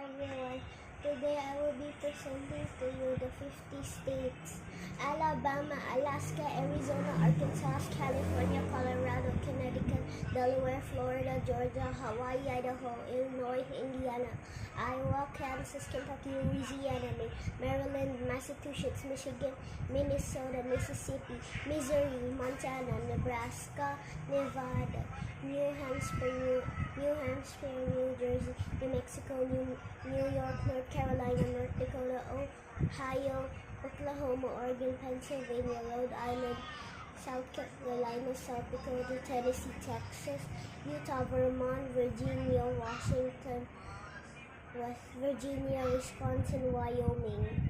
everyone. Today I will be presenting to you the 50 states: Alabama, Alaska, Arizona, Arkansas, California, Colorado, Connecticut, Delaware, Florida, Georgia, Hawaii, Idaho, Illinois, Indiana, Iowa, Kansas, Kentucky, Louisiana, Maryland, Massachusetts, Michigan, Minnesota, Mississippi, Missouri, Montana, Nebraska, Nevada, New Hampshire, New Jersey, New Mexico, New York, North Carolina, North Dakota, Ohio, Oklahoma, Oregon, Pennsylvania, Rhode Island, South Carolina, South Dakota, Tennessee, Texas, Utah, Vermont, Virginia, Washington, West Virginia, Wisconsin, Wyoming.